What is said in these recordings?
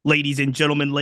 Ladies and gentlemen,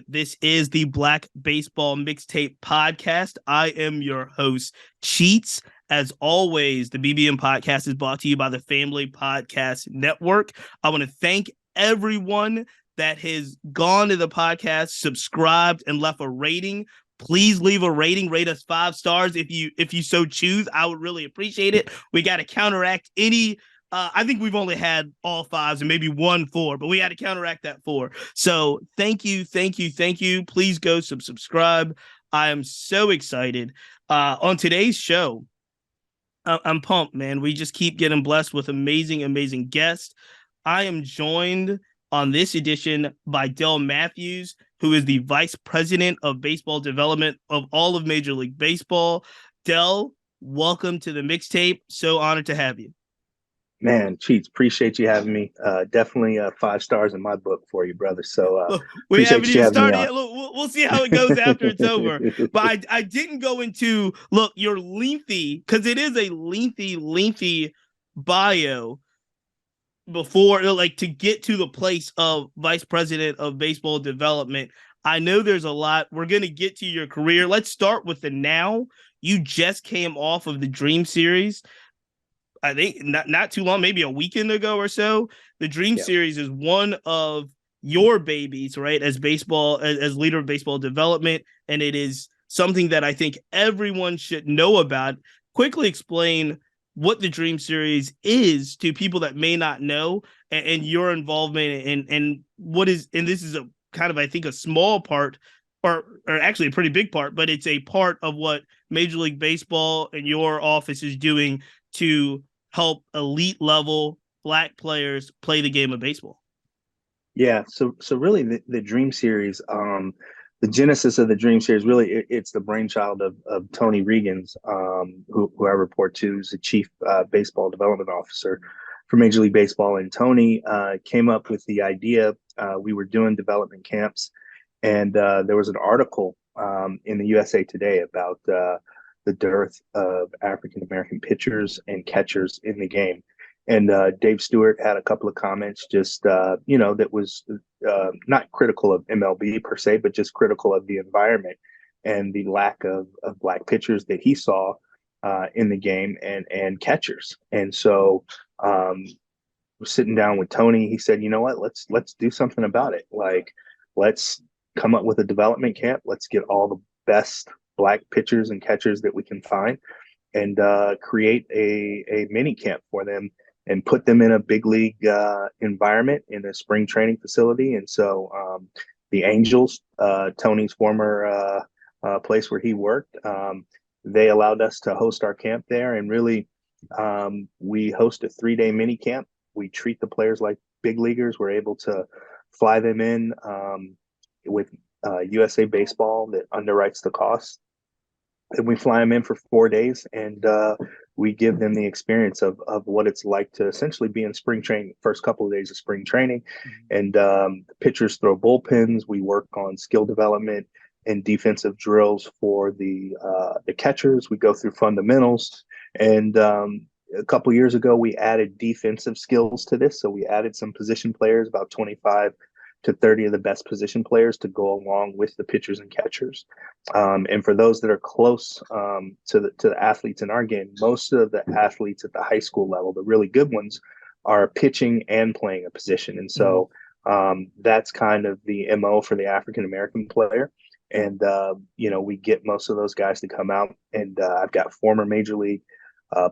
this is the Black Baseball Mixtape Podcast. I am your host, Cheats. As always, the BBM Podcast is brought to you by the Family Podcast Network. I want to thank everyone that has gone to the podcast, subscribed, and left a rating. Please leave a rating, rate us 5 stars if you so choose. I would really appreciate it. We got to counteract any I think we've only had all 5s and maybe 1 4, but we had to counteract that 4. So thank you. Please go subscribe. I am so excited. On today's show, I'm pumped, man. We just keep getting blessed with amazing guests. I am joined on this edition by Del Matthews, who is the Vice President of Baseball Development of all of Major League Baseball. Del, welcome to the mixtape. So honored to have you. Man, Cheats, appreciate you having me. Definitely 5 stars in my book for you, brother. So look, we haven't even started yet. Look, we'll see how it goes after it's over. But I didn't go into, look, your lengthy, because it is a lengthy bio before, like, to get to the place of Vice President of Baseball Development. I know there's a lot. We're going to get to your career. Let's start with the now. You just came off of the Dream Series. I think not too long, maybe a weekend ago or so. The Dream Series is one of your babies, right? As leader of baseball development, and it is something that I think everyone should know about. Quickly explain what the Dream Series is to people that may not know, and your involvement and what is. And this is a kind of, I think, a small part, or actually a pretty big part, but it's a part of what Major League Baseball and your office is doing to help elite level Black players play the game of baseball. Yeah. So really the Dream Series, the genesis of the Dream Series, really it's the brainchild of Tony Regans, who I report to, is the chief baseball development officer for Major League Baseball. And Tony came up with the idea. We were doing development camps, and there was an article in the USA Today about the dearth of African-American pitchers and catchers in the game. And Dave Stewart had a couple of comments that was not critical of MLB per se, but just critical of the environment and the lack of Black pitchers that he saw in the game and catchers. And so sitting down with Tony, he said, you know what, let's do something about it. Like, let's come up with a development camp. Let's get all the best Black pitchers and catchers that we can find, and create a mini camp for them and put them in a big league environment in a spring training facility. And so the Angels, Tony's former place where he worked, they allowed us to host our camp there. And really, we host a 3-day mini camp. We treat the players like big leaguers. We're able to fly them in with USA Baseball that underwrites the cost. And we fly them in for 4 days, and we give them the experience of what it's like to essentially be in spring training, first couple of days of spring training. And the pitchers throw bullpens. We work on skill development and defensive drills for the catchers. We go through fundamentals. And a couple of years ago, we added defensive skills to this. So we added some position players, about 25 to 30 of the best position players, to go along with the pitchers and catchers. And for those that are close to the athletes in our game, most of the athletes at the high school level, the really good ones, are pitching and playing a position. And so that's kind of the MO for the African-American player. And, we get most of those guys to come out. And I've got former major league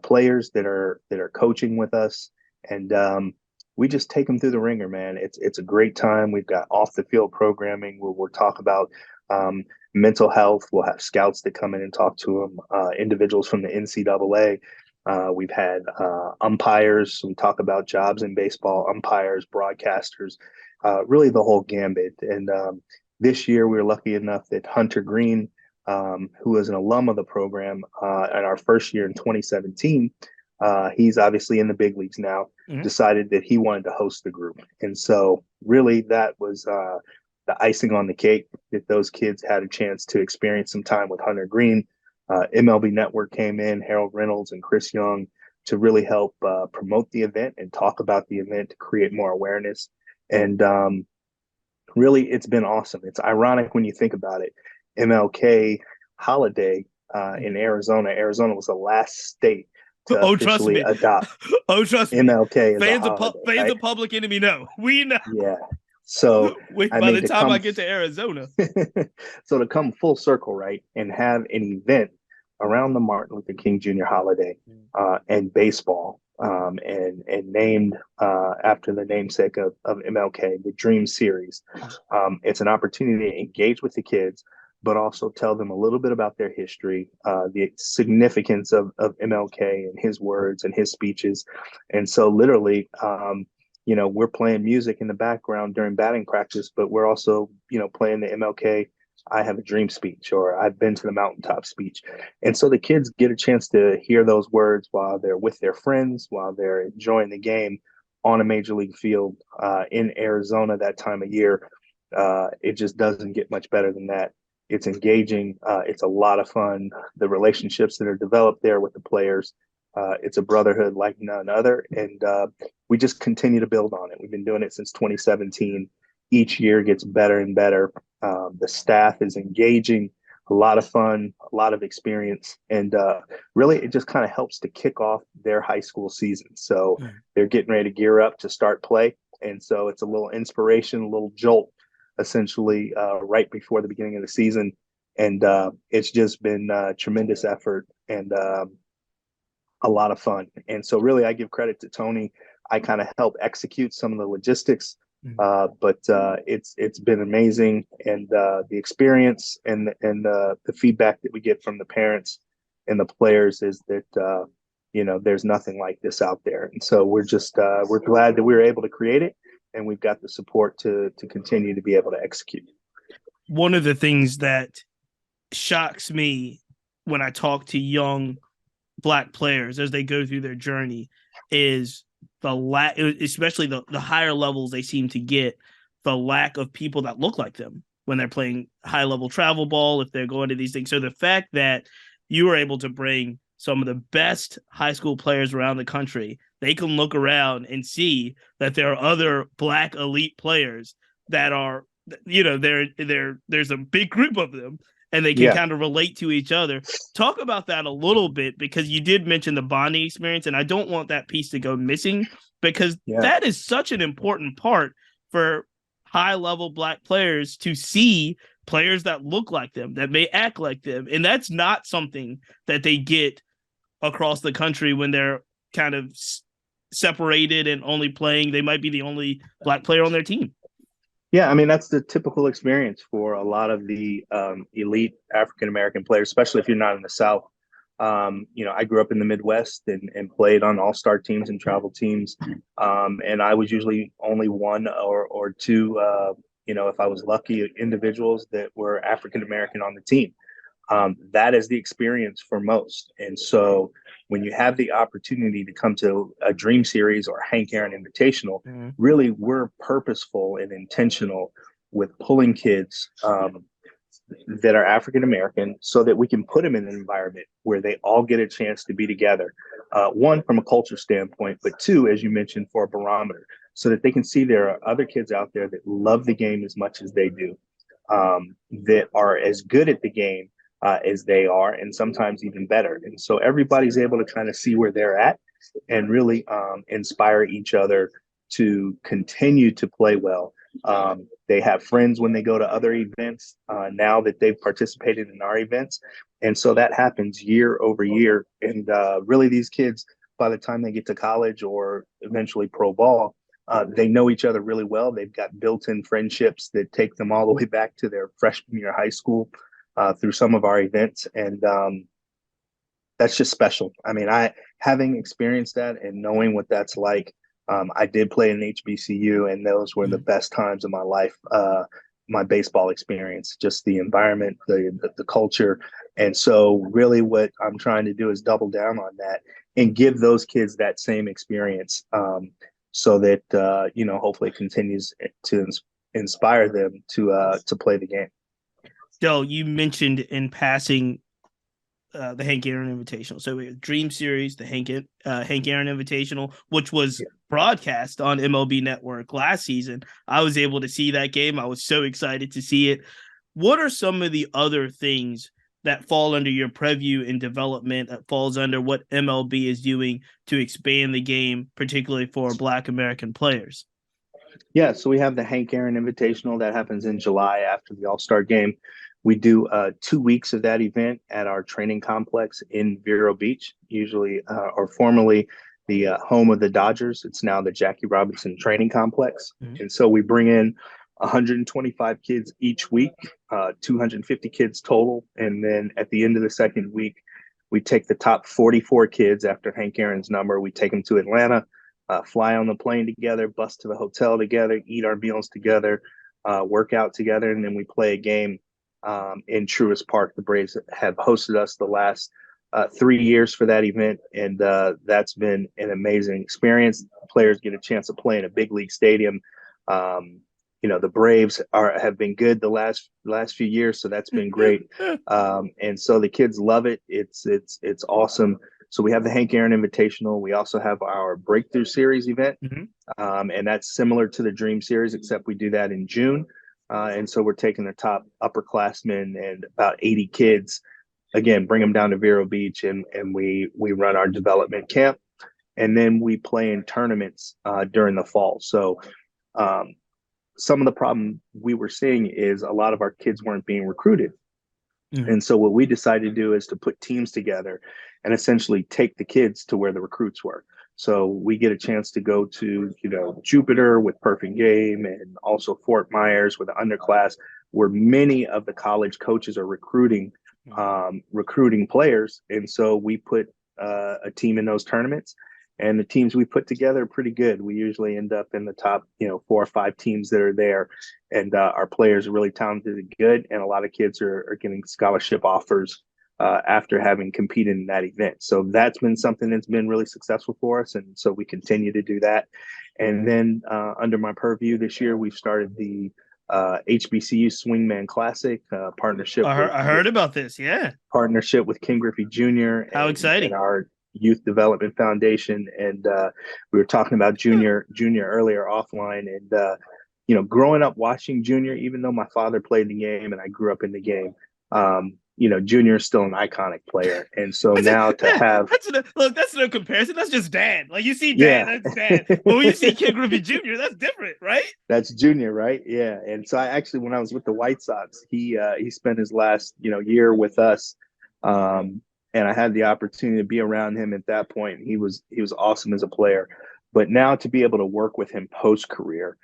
players that are coaching with us. And we just take them through the ringer, man. It's a great time. We've got off the field programming where we'll talk about mental health. We'll have scouts that come in and talk to them, individuals from the NCAA. We've had umpires. We talk about jobs in baseball, umpires, broadcasters, really the whole gambit. And this year we were lucky enough that Hunter Green, who is an alum of the program, in our first year in 2017, he's obviously in the big leagues now, decided that he wanted to host the group. And so really that was the icing on the cake, that those kids had a chance to experience some time with Hunter Green. MLB Network came in, Harold Reynolds and Chris Young, to really help promote the event and talk about the event to create more awareness. And Really, it's been awesome. It's ironic when you think about it. MLK holiday in Arizona. Arizona was the last state to Oh, trust officially me. adopt Oh, trust me. MLK as a holiday, Fans right? of Public Enemy know. We know. Yeah. So, Wait, I by mean, the time I get to Arizona. so to come full circle, right, and have an event around the Martin Luther King Jr. holiday and baseball, and named after the namesake of MLK, the Dream Series. It's an opportunity to engage with the kids, but also tell them a little bit about their history, the significance of MLK and his words and his speeches. And so, literally, we're playing music in the background during batting practice, but we're also, playing the MLK I have a dream speech or I've been to the mountaintop speech. And so the kids get a chance to hear those words while they're with their friends, while they're enjoying the game on a major league field in Arizona that time of year. It just doesn't get much better than that. It's engaging. It's a lot of fun. The relationships that are developed there with the players, it's a brotherhood like none other. And we just continue to build on it. We've been doing it since 2017. Each year gets better and better. The staff is engaging, a lot of fun, a lot of experience. And really, it just kind of helps to kick off their high school season. So they're getting ready to gear up to start play. And so it's a little inspiration, a little jolt, essentially, right before the beginning of the season. And it's just been tremendous effort and a lot of fun. And so really I give credit to Tony. I kind of help execute some of the logistics, but it's been amazing. And the experience and the feedback that we get from the parents and the players is that, there's nothing like this out there. And so we're glad that we were able to create it, and we've got the support to continue to be able to execute. One of the things that shocks me when I talk to young Black players as they go through their journey is the lack, especially the higher levels they seem to get, the lack of people that look like them when they're playing high level travel ball, if they're going to these things. So the fact that you were able to bring some of the best high school players around the country, they can look around and see that there are other Black elite players that are, there's a big group of them, and they can kind of relate to each other. Talk about that a little bit, because you did mention the bonding experience, and I don't want that piece to go missing, because that is such an important part for high-level Black players to see players that look like them, that may act like them. And that's not something that they get across the country when they're kind of separated and only playing. They might be the only Black player on their team. Yeah, I mean, that's the typical experience for a lot of the elite African-American players, especially if you're not in the South. I grew up in the Midwest and played on all-star teams and travel teams. And I was usually only one or two, if I was lucky, individuals that were African-American on the team. That is the experience for most. And so when you have the opportunity to come to a Dream Series or Hank Aaron Invitational, really we're purposeful and intentional with pulling kids that are African American so that we can put them in an environment where they all get a chance to be together. One, from a culture standpoint, but two, as you mentioned, for a barometer, so that they can see there are other kids out there that love the game as much as they do, that are as good at the game as they are, and sometimes even better. And so everybody's able to kind of see where they're at and really inspire each other to continue to play well. They have friends when they go to other events now that they've participated in our events. And so that happens year over year. And really, these kids, by the time they get to college or eventually pro ball, they know each other really well. They've got built-in friendships that take them all the way back to their freshman year of high school through some of our events. And that's just special. I mean, having experienced that and knowing what that's like, I did play in HBCU, and those were the best times of my life. My baseball experience, just the environment, the culture. And so really what I'm trying to do is double down on that and give those kids that same experience, so that, hopefully it continues to inspire them to play the game. Del, you mentioned in passing the Hank Aaron Invitational. So we have Dream Series, the Hank Aaron Invitational, which was broadcast on MLB Network last season. I was able to see that game. I was so excited to see it. What are some of the other things that fall under your preview and development, that falls under what MLB is doing to expand the game, particularly for Black American players? Yeah, so we have the Hank Aaron Invitational that happens in July after the All-Star game. We do 2 weeks of that event at our training complex in Vero Beach, usually or formerly the home of the Dodgers. It's now the Jackie Robinson Training Complex. Mm-hmm. And so we bring in 125 kids each week, 250 kids total. And then at the end of the second week, we take the top 44 kids after Hank Aaron's number. We take them to Atlanta, fly on the plane together, bus to the hotel together, eat our meals together, work out together, and then we play a game in Truist Park. The Braves have hosted us the last 3 years for that event, and that's been an amazing experience. Players get a chance to play in a big league stadium. The Braves have been good the last few years, so that's been great. And so the kids love it. It's awesome. So we have the Hank Aaron Invitational. We also have our Breakthrough Series event, and that's similar to the Dream Series, except we do that in June. And so we're taking the top upperclassmen and about 80 kids, again, bring them down to Vero Beach, and we run our development camp. And then we play in tournaments during the fall. So some of the problem we were seeing is a lot of our kids weren't being recruited. And so what we decided to do is to put teams together and essentially take the kids to where the recruits were. So we get a chance to go to, Jupiter with Perfect Game, and also Fort Myers with the underclass, where many of the college coaches are recruiting players. And so we put a team in those tournaments, and the teams we put together are pretty good. We usually end up in the top, 4 or 5 teams that are there, and our players are really talented and good. And a lot of kids are getting scholarship offers after having competed in that event. So that's been something that's been really successful for us. And so we continue to do that. And then under my purview this year, we've started the HBCU Swingman Classic partnership. I heard about this. Yeah. Partnership with Ken Griffey Jr. How exciting. And our Youth Development Foundation. And we were talking about Junior earlier offline. And, growing up watching Junior, even though my father played the game and I grew up in the game, Junior is still an iconic player. And so now to have that's no comparison. That's just dad. Like, you see dad, that's dad. But when you see Ken Griffey Jr., that's different, right? That's Junior, right? Yeah. And so when I was with the White Sox, he spent his last, year with us. And I had the opportunity to be around him at that point. He was awesome as a player. But now to be able to work with him post-career,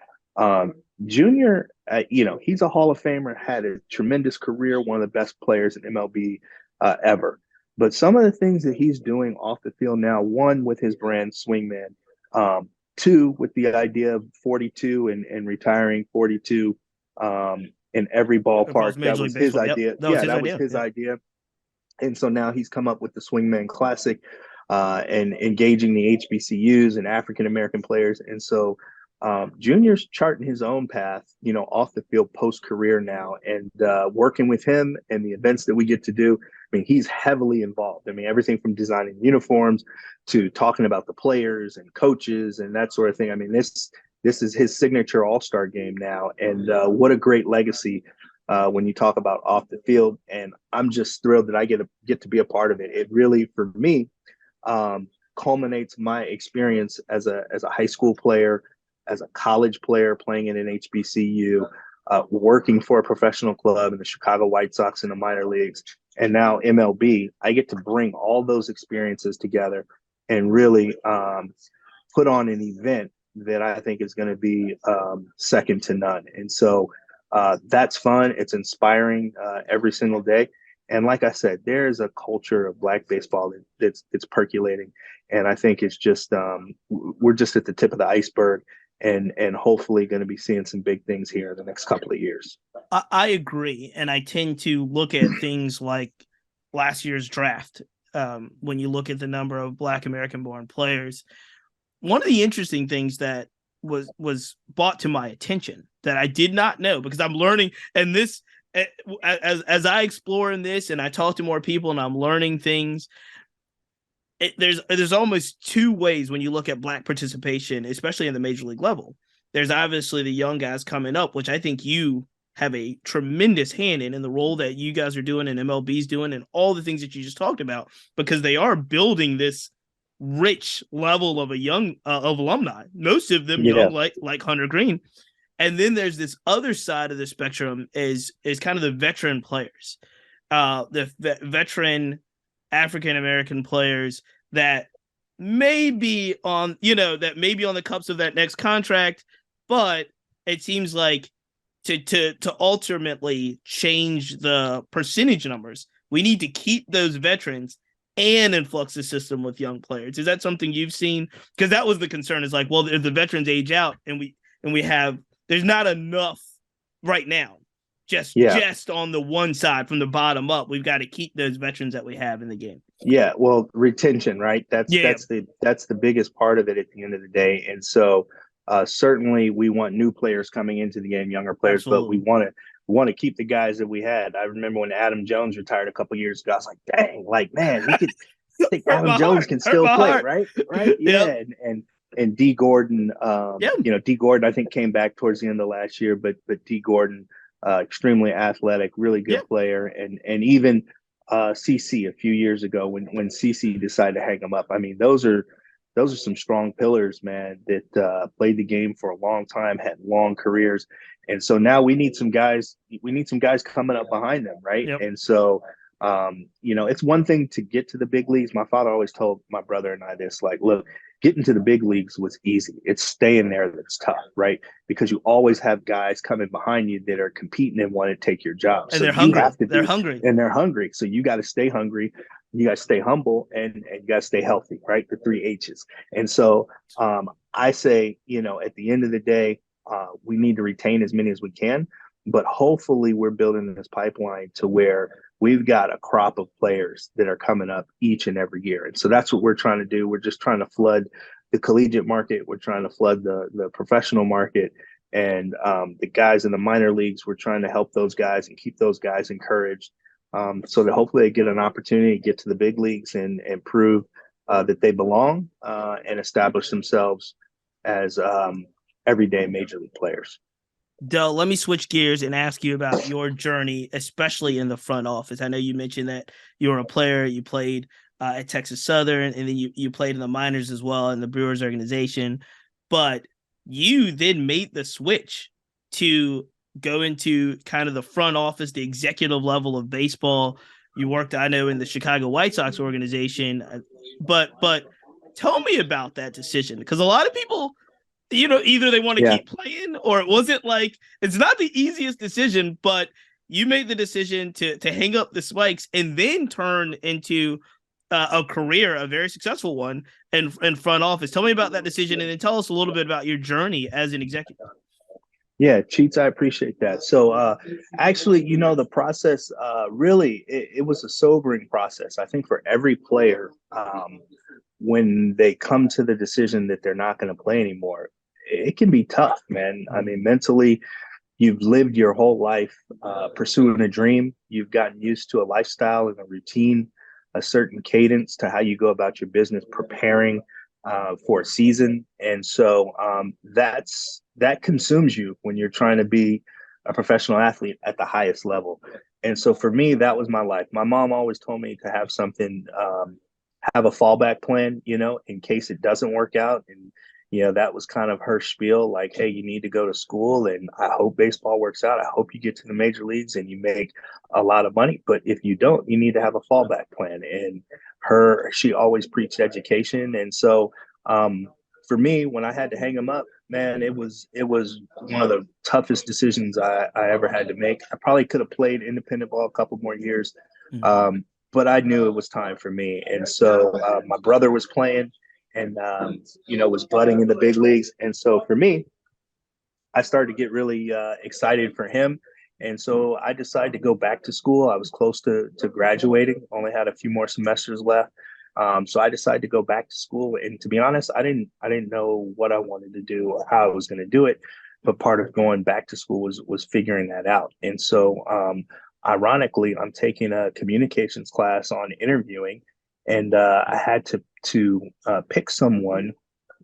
Junior, he's a Hall of Famer, had a tremendous career, one of the best players in MLB ever. But some of the things that he's doing off the field now, one, with his brand Swingman, two, with the idea of 42 and retiring 42 in every ballpark. That was his idea. That was his idea. And so now he's come up with the Swingman Classic and engaging the HBCUs and African-American players. And so Junior's charting his own path, off the field post-career now, and working with him and the events that we get to do. I mean, he's heavily involved. I mean, everything from designing uniforms to talking about the players and coaches and that sort of thing. I mean, this is his signature all-star game now. And what a great legacy when you talk about off the field. And I'm just thrilled that I get to be a part of it. It really, for me, culminates my experience as a high school player, as a college player playing in an HBCU, working for a professional club in the Chicago White Sox in the minor leagues, and now MLB. I get to bring all those experiences together and really put on an event that I think is going to be second to none. And so that's fun. It's inspiring every single day. And like I said, there's a culture of Black baseball that's percolating. And I think it's just we're just at the tip of the iceberg, and hopefully going to be seeing some big things here in the next couple of years. I agree. And I tend to look at things like last year's draft. When you look at the number of Black American born players, one of the interesting things that was brought to my attention that I did not know, because I'm learning, and as I explore in this and I talk to more people and I'm learning things, there's almost two ways when you look at Black participation, especially in the major league level. There's obviously the young guys coming up, which I think you have a tremendous hand in the role that you guys are doing and MLB's doing and all the things that you just talked about, because they are building this rich level of a young of alumni, most of them young, like Hunter Green. And then there's this other side of the spectrum is kind of the veteran players, the veteran African American players that may be on, that may be on the cups of that next contract, but it seems like to ultimately change the percentage numbers, we need to keep those veterans and influx the system with young players. Is that something you've seen? Because that was the concern. Is like, well, if the veterans age out and we have, there's not enough right now. Just on the one side from the bottom up, we've got to keep those veterans that we have in the game. Yeah, well, retention, right? That's the biggest part of it at the end of the day. And so certainly we want new players coming into the game, younger players, Absolutely. But we want to keep the guys that we had. I remember when Adam Jones retired a couple years ago, I was like, dang, like, man, we could think Adam Jones can still play, right? Yeah. And D Gordon, D Gordon, I think came back towards the end of last year, but D Gordon, extremely athletic, really good player. And even CC a few years ago when CC decided to hang him up. I mean, those are some strong pillars, man, that played the game for a long time, had long careers. And so now we need some guys coming up behind them, right? Yep. And so it's one thing to get to the big leagues. My father always told my brother and I this, like, look, getting to the big leagues was easy. It's staying there that's tough, right? Because you always have guys coming behind you that are competing and want to take your job. And so they're hungry. They're hungry. And they're hungry. So you got to stay hungry. You got to stay humble and you got to stay healthy, right? The 3 H's. And so I say, at the end of the day, we need to retain as many as we can. But hopefully we're building this pipeline to where we've got a crop of players that are coming up each and every year. And so that's what we're trying to do. We're just trying to flood the collegiate market. We're trying to flood the professional market. And the guys in the minor leagues, we're trying to help those guys and keep those guys encouraged so that hopefully they get an opportunity to get to the big leagues and prove that they belong and establish themselves as everyday major league players. Del, let me switch gears and ask you about your journey, especially in the front office. I know you mentioned that you were a player, you played at Texas Southern, and then you played in the minors as well in the Brewers organization. But you then made the switch to go into kind of the front office, the executive level of baseball. You worked, I know, in the Chicago White Sox organization. But tell me about that decision, because a lot of people, either they want to keep playing or it wasn't like, it's not the easiest decision, but you made the decision to hang up the spikes and then turn into a career, a very successful one in front office. Tell me about that decision and then tell us a little bit about your journey as an executive. Yeah, Cheats, I appreciate that. So actually, the process really, it was a sobering process. I think for every player, when they come to the decision that they're not going to play anymore, it can be tough, man. I mean, mentally, you've lived your whole life pursuing a dream. You've gotten used to a lifestyle and a routine, a certain cadence to how you go about your business, preparing for a season. And so that consumes you when you're trying to be a professional athlete at the highest level. And so for me, that was my life. My mom always told me to have something, have a fallback plan, in case it doesn't work out. And that was kind of her spiel, like, hey, you need to go to school and I hope baseball works out. I hope you get to the major leagues and you make a lot of money. But if you don't, you need to have a fallback plan. And she always preached education. And so for me, when I had to hang him up, man, it was one of the toughest decisions I ever had to make. I probably could have played independent ball a couple more years, but I knew it was time for me. And so my brother was playing and, was budding in the big leagues. And so for me, I started to get really excited for him. And so I decided to go back to school. I was close to graduating, only had a few more semesters left. So I decided to go back to school. And to be honest, I didn't know what I wanted to do or how I was going to do it. but part of going back to school was figuring that out. And so, ironically, I'm taking a communications class on interviewing, and I had to pick someone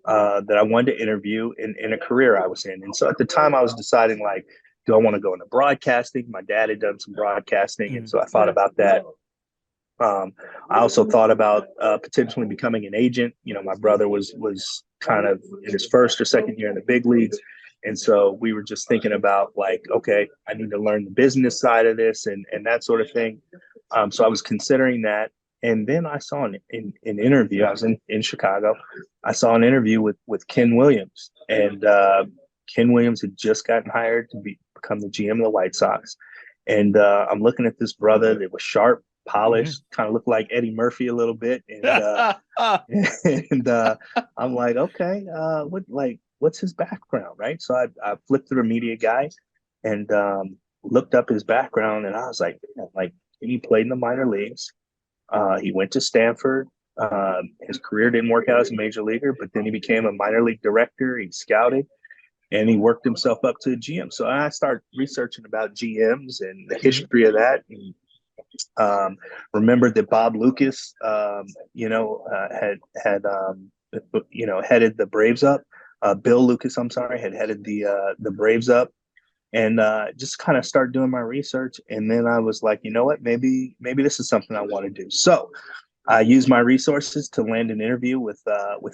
that I wanted to interview in a career I was in. And so at the time, I was deciding, like, do I want to go into broadcasting? My dad had done some broadcasting, and so I thought about that. I also thought about potentially becoming an agent. You know, my brother was kind of in his first or second year in the big leagues, and so we were just thinking about, like, okay, I need to learn the business side of this and that sort of thing. So I was considering that, and then I saw an interview. I was in Chicago. I saw an interview with Ken Williams, and Ken Williams had just gotten hired to become the GM of the White Sox. And I'm looking at this brother that was sharp, polished, kind of looked like Eddie Murphy a little bit, and I'm like, okay, what's his background, right? So I flipped through the media guy and looked up his background, and I was like, man, like, he played in the minor leagues. He went to Stanford. His career didn't work out as a major leaguer, but then he became a minor league director. He scouted, and he worked himself up to a GM. So I started researching about GMs and the history of that, and remembered that Bob Lucas, headed the Braves up. Bill Lucas, I'm sorry, had headed the Braves up, and just kind of started doing my research. And then I was like, you know what, maybe this is something I want to do. So I used my resources to land an interview with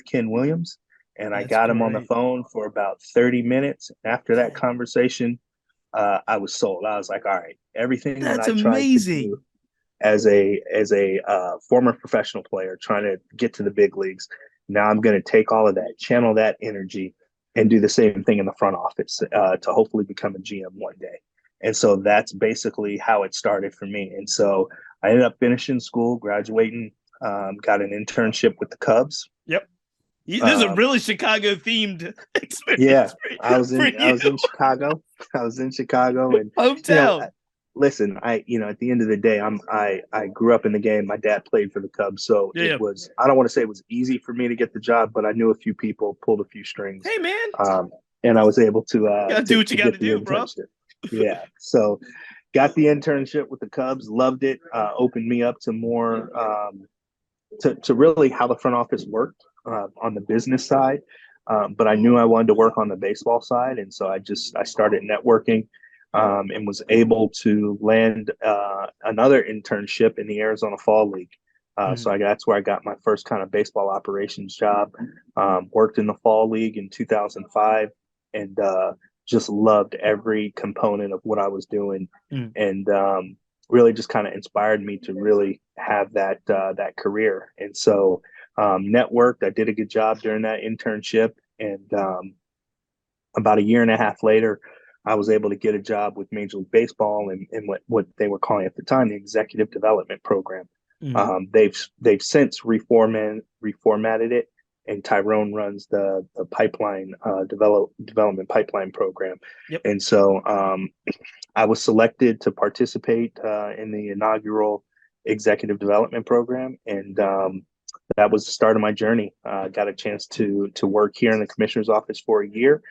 Ken Williams, and I got him on the phone for about 30 minutes. After that conversation, I was sold. I was like, all right, everything that I tried to do as a former professional player trying to get to the big leagues, now I'm going to take all of that, channel that energy, and do the same thing in the front office to hopefully become a GM one day. And so that's basically how it started for me. And so I ended up finishing school, graduating, got an internship with the Cubs. Yep. This is a really Chicago themed experience. Yeah, I was in Chicago. I was in Chicago, and hometown. Listen, at the end of the day, I grew up in the game. My dad played for the Cubs, so it was, I don't want to say it was easy for me to get the job, but I knew a few people, pulled a few strings. Hey, man. And I was able to do what you got to do, bro. Yeah. So got the internship with the Cubs, loved it, opened me up to more to really how the front office worked on the business side. But I knew I wanted to work on the baseball side, and so I started networking. And was able to land another internship in the Arizona Fall League. So that's where I got my first kind of baseball operations job. Worked in the Fall League in 2005, and just loved every component of what I was doing, and really just kind of inspired me to really have that career. And so networked. I did a good job during that internship, and about a year and a half later, I was able to get a job with Major League Baseball and what they were calling at the time the Executive Development Program. They've since reformatted it, and Tyrone runs the pipeline development pipeline program. Yep. And so I was selected to participate in the inaugural Executive Development Program, and that was the start of my journey. Got a chance to work here in the commissioner's office for a year,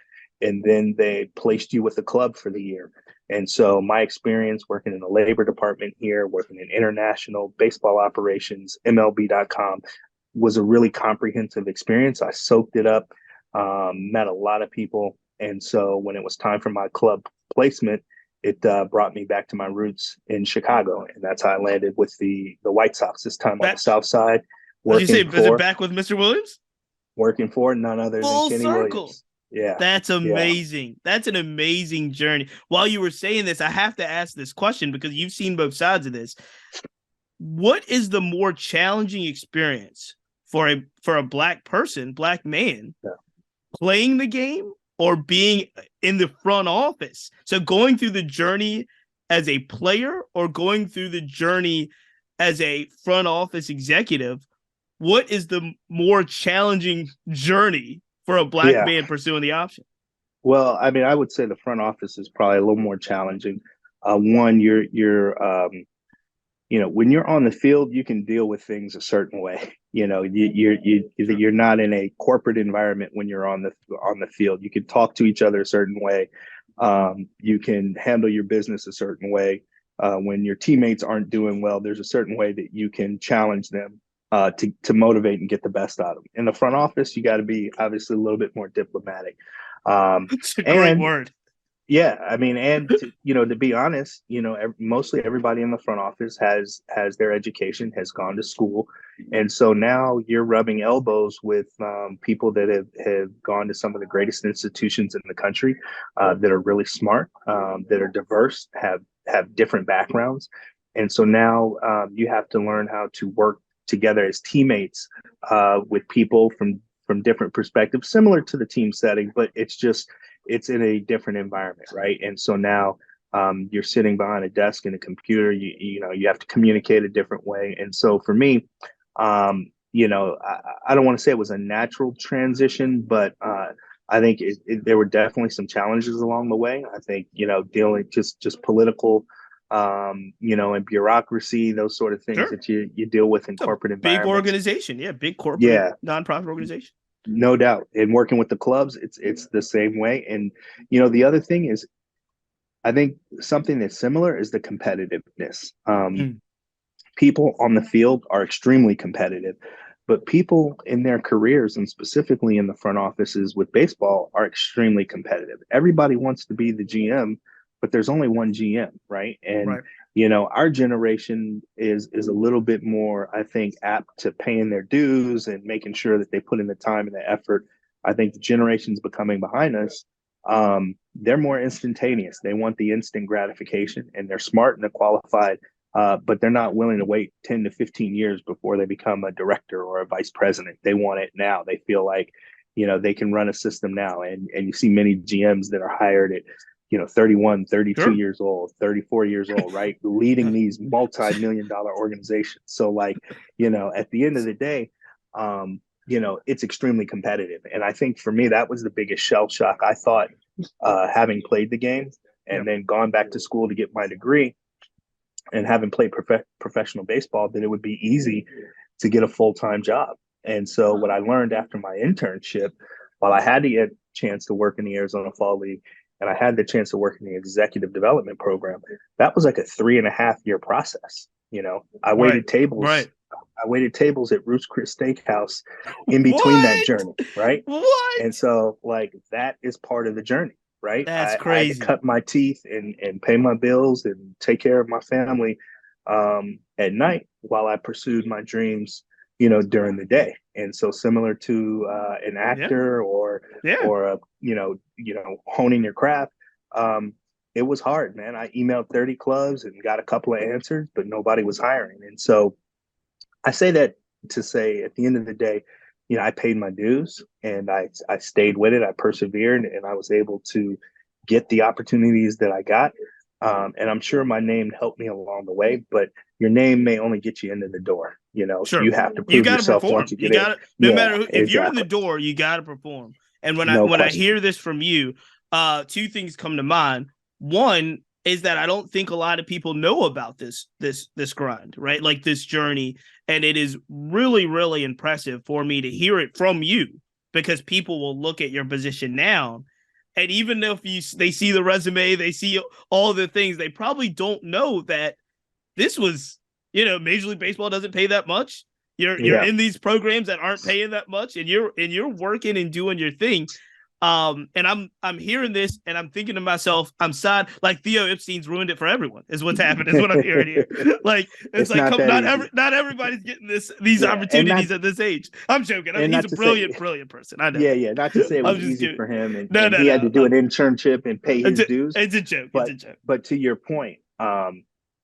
and then they placed you with the club for the year. And so my experience working in the labor department here, working in international baseball operations, MLB.com, was a really comprehensive experience. I soaked it up, met a lot of people. And so when it was time for my club placement, it brought me back to my roots in Chicago. And that's how I landed with the White Sox, this time on the South Side. Is it back with Mr. Williams? Working for none other than Kenny Williams. Yeah. That's amazing. Yeah. That's an amazing journey. While you were saying this, I have to ask this question because you've seen both sides of this. What is the more challenging experience for a black man, playing the game or being in the front office? So going through the journey as a player or going through the journey as a front office executive, what is the more challenging journey for a black man pursuing the option? Well, I mean, I would say the front office is probably a little more challenging. One, you're when you're on the field, you can deal with things a certain way. You're not in a corporate environment when you're on the field. You can talk to each other a certain way. You can handle your business a certain way. When your teammates aren't doing well, there's a certain way that you can challenge them to motivate and get the best out of them. In the front office, you got to be obviously a little bit more diplomatic. It's a great And word. yeah, I mean, and to be honest, mostly everybody in the front office has their education, has gone to school, and so now you're rubbing elbows with people that have gone to some of the greatest institutions in the country, that are really smart, that are diverse, have different backgrounds, and so now you have to learn how to work together as teammates with people from different perspectives, similar to the team setting, but it's in a different environment, right? And so now you're sitting behind a desk and a computer. You have to communicate a different way. And so for me, I don't want to say it was a natural transition, but I think there were definitely some challenges along the way. I think dealing just political, and bureaucracy, those sort of things Sure. that you deal with in corporate Big environments. organization, yeah, big corporate, Yeah, nonprofit organization. no doubt. And working with the clubs, it's the same way. And the other thing is, I think something that's similar is the competitiveness. People on the field are extremely competitive, but people in their careers, and specifically in the front offices with baseball, are extremely competitive. Everybody wants to be the GM, but there's only one GM, right? And Right. our generation is a little bit more, I think, apt to paying their dues and making sure that they put in the time and the effort. I think the generations becoming behind us, they're more instantaneous. They want the instant gratification, and they're smart and they're qualified, but they're not willing to wait 10 to 15 years before they become a director or a vice president. They want it now. They feel like, they can run a system now. And you see many GMs that are hired at 31, 32 Sure. years old, 34 years old, right? Leading these multi-million-dollar organizations. So at the end of the day, it's extremely competitive. And I think for me, that was the biggest shell shock. I thought, having played the game and then gone back to school to get my degree and having played professional baseball, that it would be easy to get a full-time job. And so what I learned after my internship, while I had the chance to work in the Arizona Fall League, and I had the chance to work in the executive development program, that was like a 3.5-year process. I waited tables. Right. I waited tables at Ruth's Chris Steakhouse in between that What? journey, right? What? And so, that is part of the journey, right? That's I had to crazy. cut my teeth and pay my bills and take care of my family at night while I pursued my dreams, during the day. And so, similar to an actor or honing your craft, it was hard, man. I emailed 30 clubs and got a couple of answers, but nobody was hiring. And so I say that to say, at the end of the day, I paid my dues and I stayed with it. I persevered and I was able to get the opportunities that I got. And I'm sure my name helped me along the way, but your name may only get you into the door. Sure. You have to You prove got to yourself perform. once you You get in. got to, no Yeah, matter who, if you're in the exactly. door, you got to perform. And when No I question. hear this from you, two things come to mind. One is that I don't think a lot of people know about this grind, right? Like this journey. And it is really, really impressive for me to hear it from you, because people will look at your position now. And even if they see the resume, they see all the things, they probably don't know that this was, Major League Baseball doesn't pay that much. You're in these programs that aren't paying that much, and you're working and doing your thing. And I'm hearing this and I'm thinking to myself, I'm sad. Like Theo Epstein's ruined it for everyone, is what's happening, is what I'm hearing here. Like it's like not that easy. not everybody's getting these opportunities at this age. I'm joking. He's a brilliant person. I know. Yeah. Not to say it I'm was just easy kidding. for him and he had No. to do an internship and pay his dues. It's a joke. But It's a joke. but to your point,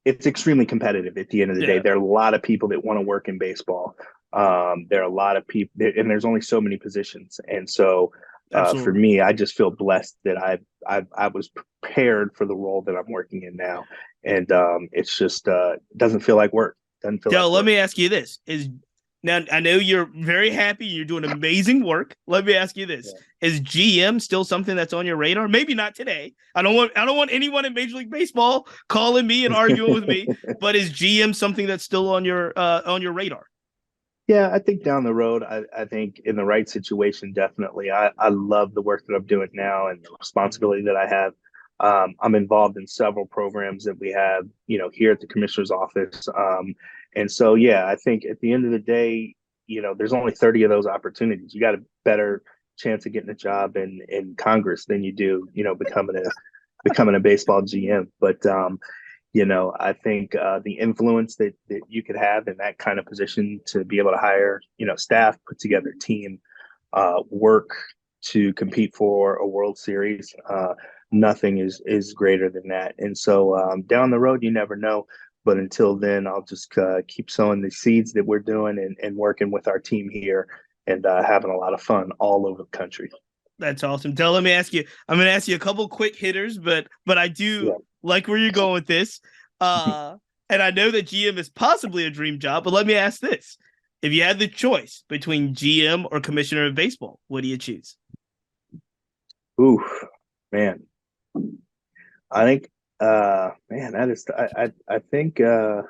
it's extremely competitive at the end of the day. There are a lot of people that want to work in baseball. There are a lot of people, and there's only so many positions. And so for me, I just feel blessed that I was prepared for the role that I'm working in now. And it's just doesn't feel like work. Doesn't feel like let work. me ask you this. Is Now, I know you're very happy. You're doing amazing work. Let me ask you this: Yeah. is GM still something that's on your radar? Maybe not today. I don't want anyone in Major League Baseball calling me and arguing with me. But is GM something that's still on your radar? Yeah, I think down the road, I think in the right situation, definitely. I love the work that I'm doing now and the responsibility that I have. I'm involved in several programs that we have, here at the commissioner's office. And so, yeah, I think at the end of the day, there's only 30 of those opportunities. You got a better chance of getting a job in Congress than you do, becoming a baseball GM. But I think the influence that you could have in that kind of position to be able to hire, staff, put together a team, work to compete for a World Series, nothing is greater than that. And so down the road, you never know. But until then, I'll just keep sowing the seeds that we're doing and working with our team here and having a lot of fun all over the country. That's awesome. Dell, let me ask you. I'm going to ask you a couple quick hitters, but I do Yeah. like where you're going with this. And I know that GM is possibly a dream job, but let me ask this: if you had the choice between GM or commissioner of baseball, what do you choose? Ooh, man. I think, man, that is. I think I'd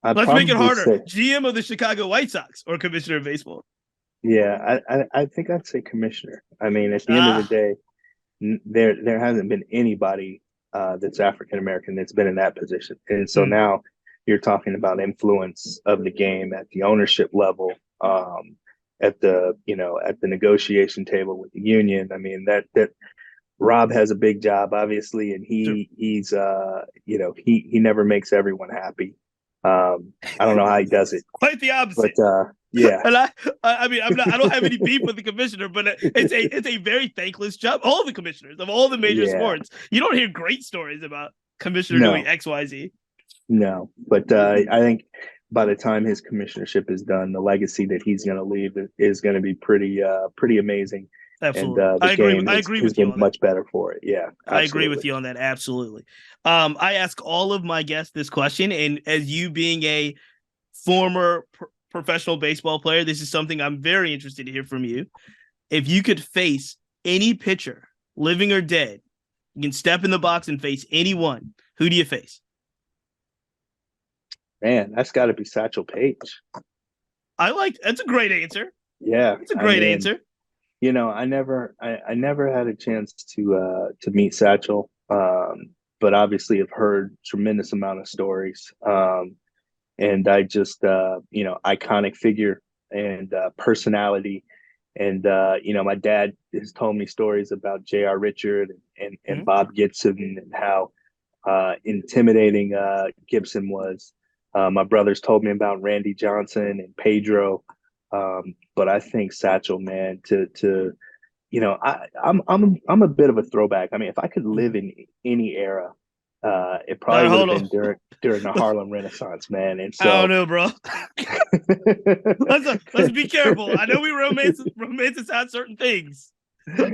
Let's make it probably harder: say, GM of the Chicago White Sox or commissioner of baseball. yeah, I think I'd say commissioner. I mean, at the end of the Ah, day, there hasn't been anybody that's African American that's been in that position, and so mm, now you're talking about influence of the game at the ownership level, at the negotiation table with the union. I mean that Rob has a big job, obviously, and sure. he never makes everyone happy. I don't know how he does it, Quite the but opposite. yeah, And I mean, I don't have any beef with the commissioner, but it's a very thankless job. All the commissioners of all the major yeah, sports, you don't hear great stories about commissioner doing no, X, Y, Z. no. But I think by the time his commissionership is done, the legacy that he's going to leave is going to be pretty amazing, and Absolutely, the game I has agree has with you been on that. much better for it. Yeah, I agree with absolutely. you on that. Absolutely. I ask all of my guests this question, and as you being a former professional baseball player, this is something I'm very interested to hear from you. If you could face any pitcher, living or dead, you can step in the box and face anyone. Who do you face? Man, that's got to be Satchel Paige. That's a great answer. Yeah, That's a I great mean, answer. I never had a chance to meet Satchel, but obviously have heard tremendous amount of stories. And I just iconic figure and personality. And my dad has told me stories about J.R. Richard and Mm-hmm. Bob Gibson and how intimidating Gibson was. My brothers told me about Randy Johnson and Pedro, but I think Satchel, man, I'm a bit of a throwback. I mean, if I could live in any era, it All probably right, would have hold been on. during the Harlem Renaissance, man. And I don't so, know, bro. Let's be careful. I know we romanticize certain things.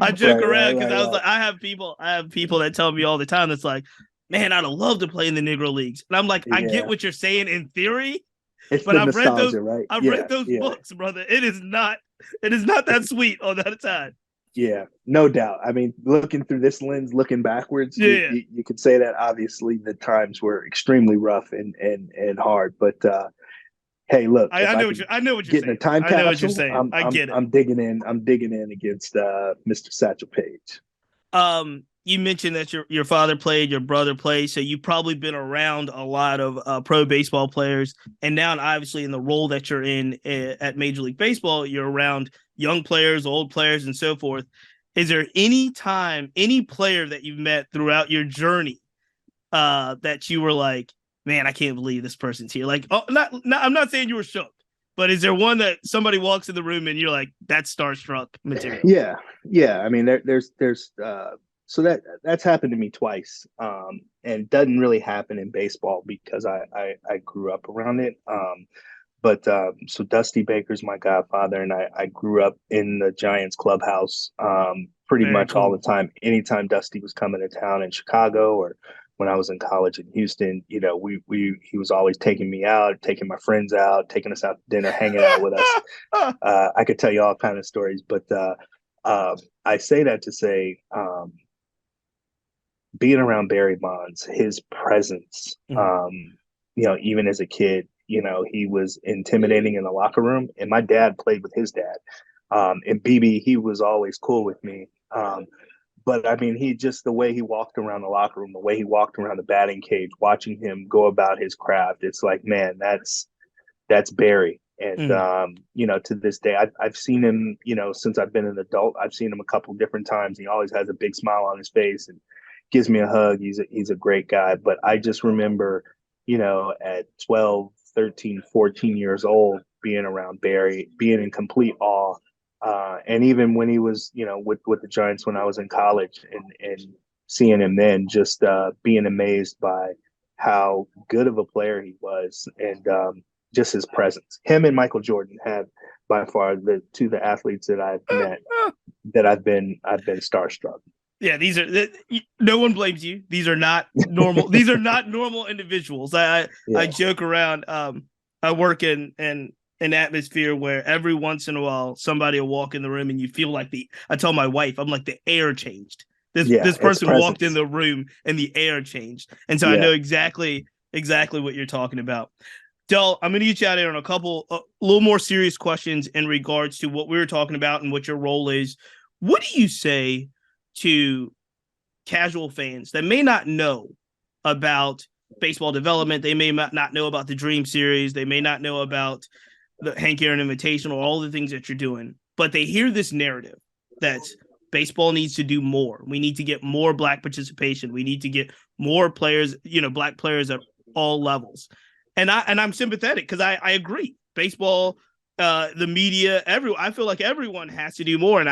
I joke around because I was right. like, I have people that tell me all the time that's like, man, I'd love to play in the Negro Leagues. And I'm like, I get Yeah, what you're saying in theory, it's but the nostalgia, right? I've read Yeah, those yeah. books, brother. It is not that sweet all that time. Yeah, no doubt. I mean, looking through this lens, looking backwards, Yeah. you could say that obviously the times were extremely rough and hard. But hey, look, if I could I know what you're get in a saying. time I know what you're capsule, saying. I get it. I'm digging in. I'm digging in against Mr. Satchel Paige. You mentioned that your father played, your brother played, so you've probably been around a lot of pro baseball players, and now obviously in the role that you're in at Major League Baseball, you're around young players, old players, and so forth. Is there any player that you've met throughout your journey that you were like, man, I can't believe this person's here? Like, oh, not I'm not saying you were shook, but is there one that somebody walks in the room and you're like, that's starstruck material? Yeah, yeah. I mean, there's so that's happened to me twice, and doesn't really happen in baseball because I grew up around it. But so Dusty Baker's my godfather, and I grew up in the Giants clubhouse pretty Very much all cool. the time. Anytime Dusty was coming to town in Chicago or when I was in college in Houston. You know, he was always taking me out, taking my friends out, taking us out to dinner, hanging out with us. I could tell you all kind of stories, but I say that to say, being around Barry Bonds, his presence, even as a kid, he was intimidating in the locker room. And my dad played with his dad. And BB, he was always cool with me. But I mean, the way he walked around the locker room, the way he walked around the batting cage, watching him go about his craft, it's like, man, that's Barry. And to this day, I've seen him, since I've been an adult. I've seen him a couple different times. He always has a big smile on his face and gives me a hug. He's a great guy. But I just remember, at 12, 13, 14 years old, being around Barry, being in complete awe. And even when he was, with the Giants when I was in college, and seeing him then, just being amazed by how good of a player he was, and just his presence. Him and Michael Jordan have by far the athletes that I've met that I've been starstruck. Yeah, no one blames you. These are not normal. These are not normal individuals. I joke around. I work in an atmosphere where every once in a while somebody will walk in the room and you feel like I tell my wife, I'm like, the air changed. This person walked in the room and the air changed. And so I know exactly what you're talking about. Del, I'm going to get you out here on a little more serious questions in regards to what we were talking about and what your role is. What do you say to casual fans that may not know about baseball development? They may not know about the Dream Series. They may not know about the Hank Aaron Invitational, all the things that you're doing, but they hear this narrative that baseball needs to do more. We need to get more Black participation. We need to get more players, Black players at all levels. And I'm sympathetic because I agree. Baseball, the media, I feel like everyone has to do more. And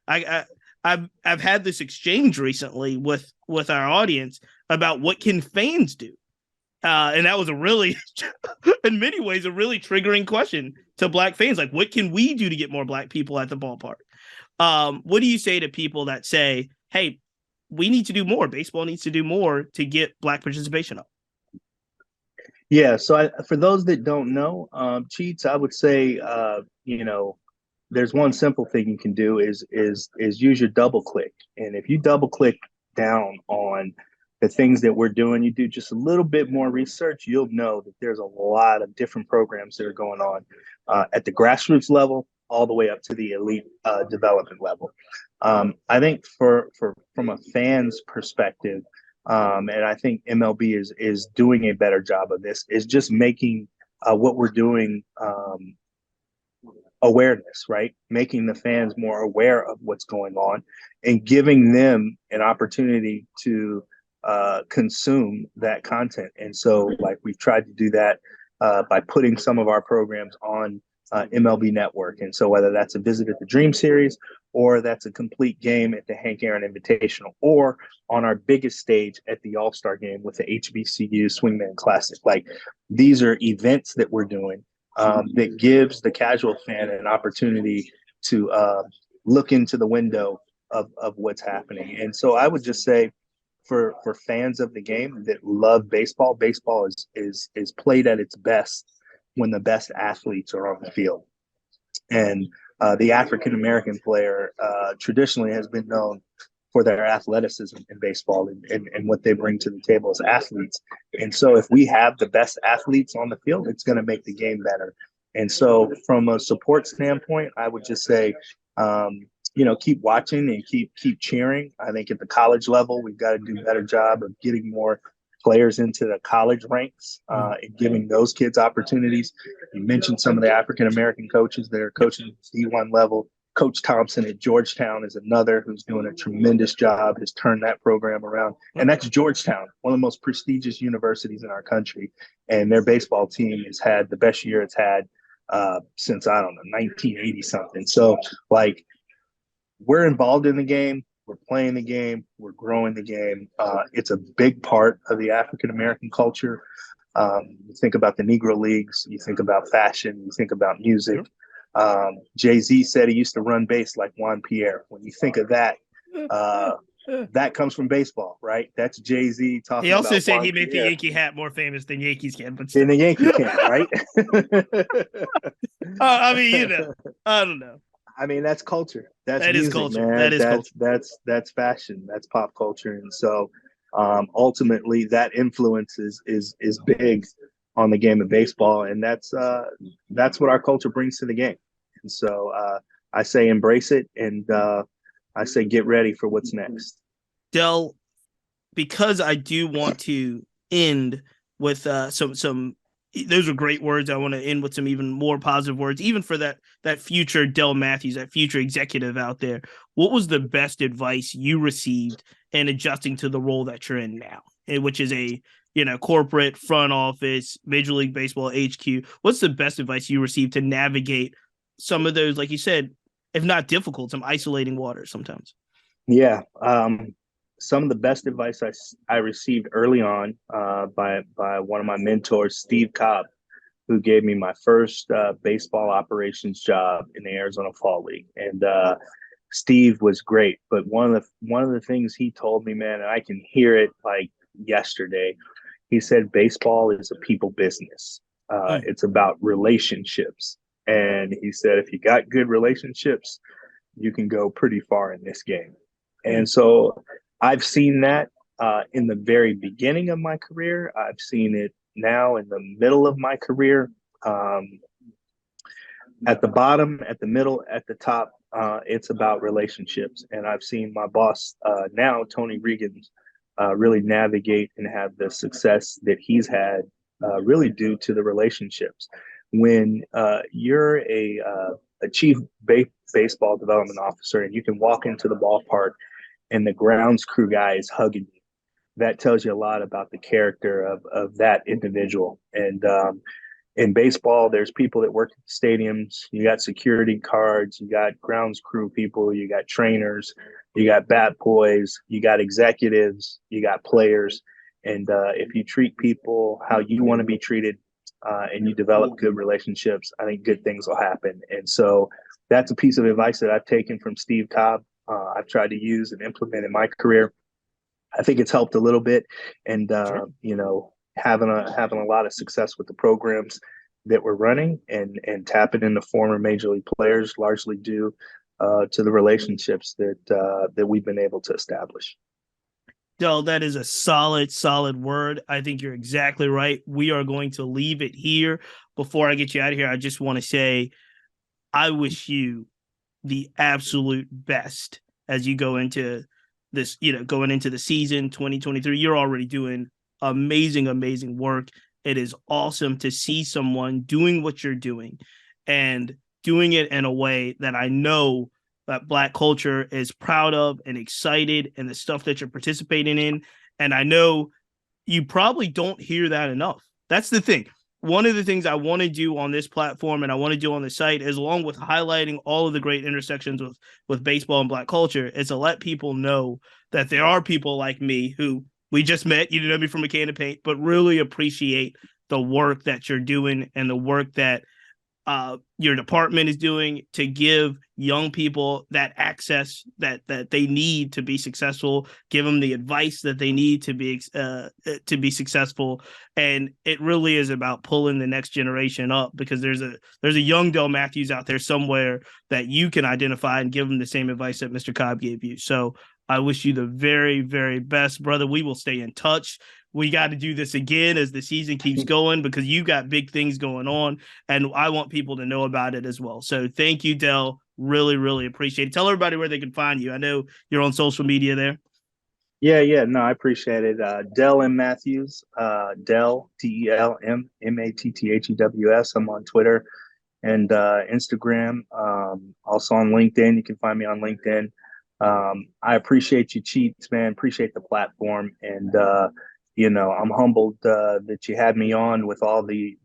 I've had this exchange recently with our audience about what can fans do. And that was in many ways, a really triggering question to Black fans. Like, what can we do to get more Black people at the ballpark? What do you say to people that say, hey, we need to do more. Baseball needs to do more to get Black participation up? Yeah. So for those that don't know, Cheats, I would say, there's one simple thing you can do is use your double click. And if you double click down on the things that we're doing, you do just a little bit more research, you'll know that there's a lot of different programs that are going on at the grassroots level all the way up to the elite development level. I think from a fan's perspective, and I think MLB is doing a better job of this, is just making what we're doing awareness, right? Making the fans more aware of what's going on and giving them an opportunity to consume that content. And so, like, we've tried to do that by putting some of our programs on MLB Network. And so whether that's a visit at the Dream Series, or that's a complete game at the Hank Aaron Invitational, or on our biggest stage at the All-Star game with the HBCU Swingman Classic. Like, these are events that we're doing that gives the casual fan an opportunity to look into the window of what's happening. And so I would just say, for fans of the game that love baseball, baseball is played at its best when the best athletes are on the field. And the African-American player traditionally has been known for their athleticism in baseball and what they bring to the table as athletes. And so if we have the best athletes on the field, it's going to make the game better. And so from a support standpoint, I would just say, keep watching and keep cheering. I think at the college level, we've got to do a better job of getting more players into the college ranks and giving those kids opportunities. You mentioned some of the African-American coaches that are coaching at the D1 level. Coach Thompson at Georgetown is another who's doing a tremendous job, has turned that program around. And that's Georgetown, one of the most prestigious universities in our country. And their baseball team has had the best year it's had since, 1980 something. So, like, we're involved in the game. We're playing the game. We're growing the game. It's a big part of the African-American culture. You think about the Negro Leagues. You think about fashion. You think about music. Jay-Z said he used to run bass like Juan Pierre. When you think of that, that comes from baseball, right? That's Jay-Z He talking also about said he one made the yeah, Yankee hat more famous than Yankees can, but than still. the Yankee can, right? I mean, I don't know. I mean, that's culture. That's That is music, culture. That man. is culture. That's fashion. That's pop culture. And so ultimately that influence is big on the game of baseball. And that's what our culture brings to the game. And so I say embrace it, and I say get ready for what's next. Dell, because I do want to end with some those are great words. I want to end with some even more positive words, even for that future Dell Matthews, that future executive out there. What was the best advice you received in adjusting to the role that you're in now, which is a corporate front office, Major League Baseball HQ? What's the best advice you received to navigate some of those, like you said, if not difficult, some isolating waters sometimes? Yeah. Some of the best advice I received early on by one of my mentors, Steve Cobb, who gave me my first baseball operations job in the Arizona Fall League. And Steve was great, but one of the things he told me, man, and I can hear it like yesterday. He said baseball is a people business. It's about relationships, and he said if you got good relationships, you can go pretty far in this game. And so I've seen that in the very beginning of my career. I've seen it now in the middle of my career. At the bottom, at the middle, at the top, it's about relationships. And I've seen my boss now, Tony Regan, really navigate and have the success that he's had really due to the relationships. When you're a chief baseball development officer and you can walk into the ballpark and the grounds crew guy is hugging you, that tells you a lot about the character of that individual. And in baseball, there's people that work at the stadiums. You got security guards, you got grounds crew people, you got trainers, you got bat boys, you got executives, you got players. And if you treat people how you want to be treated and you develop good relationships, I think good things will happen. And so that's a piece of advice that I've taken from Steve Cobb. I've tried to use and implement in my career. I think it's helped a little bit, and Sure. having a lot of success with the programs that we're running, and tapping into former major league players, largely due to the relationships that we've been able to establish. Del, that is a solid word. I think you're exactly right. We are going to leave it here. Before I get you out of here, I just want to say I wish you the absolute best as you go into this, going into the season 2023. You're already doing amazing work. It is awesome to see someone doing what you're doing and doing it in a way that I know that Black culture is proud of and excited, and the stuff that you're participating in. And I know you probably don't hear that enough. That's the thing. One of the things I want to do on this platform and I want to do on the site is, along with highlighting all of the great intersections with baseball and Black culture, is to let people know that there are people like me who we just met. You didn't know me from a can of paint, but really appreciate the work that you're doing and the work that your department is doing to give young people that access that they need to be successful, give them the advice that they need to be successful. And it really is about pulling the next generation up, because there's a young Del Matthews out there somewhere that you can identify and give them the same advice that Mr. Cobb gave you. So I wish you the very best, brother. We will stay in touch. We got to do this again as the season keeps going, because you got big things going on, and I want people to know about it as well. So thank you, Del. Really appreciate it. Tell everybody where they can find you. I know you're on social media there. Yeah. No, I appreciate it. Del M. Matthews, Del, DELMMATTHEWS. I'm on Twitter and Instagram. Also on LinkedIn. You can find me on LinkedIn. I appreciate you, Cheats, man. Appreciate the platform. And, I'm humbled that you had me on with all the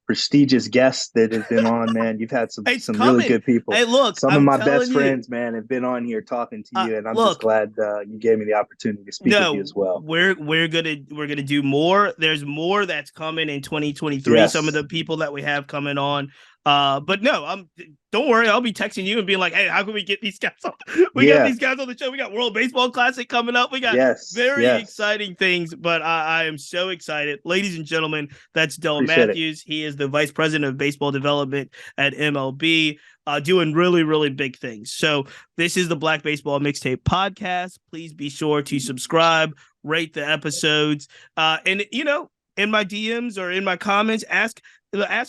prestigious guests that have been on, man. You've had It's some really coming. good people. Hey, look, Some of I'm my best telling you. friends, man, have been on here talking to you, and I'm just Look, glad you gave me the opportunity to speak with you no, as well. we're gonna do more. There's more that's coming in 2023. Some of Yes. the people that we have coming on, But no, don't worry, I'll be texting you and being like, hey, how can we get these guys on? We got these guys on the show. We got World Baseball Classic coming up. We got very exciting things, but I am so excited. Ladies and gentlemen, that's Del Matthews. He is the Vice President of Baseball Development at MLB, doing really, really big things. So this is the Black Baseball Mixtape Podcast. Please be sure to subscribe, rate the episodes, and, you know, in my DMs or in my comments, ask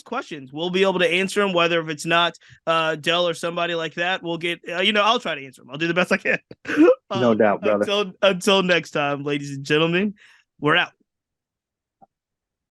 questions. We'll be able to answer them, whether if it's not Dell or somebody like that, we'll get, I'll try to answer them. I'll do the best I can. No doubt, brother. Until next time, ladies and gentlemen, we're out.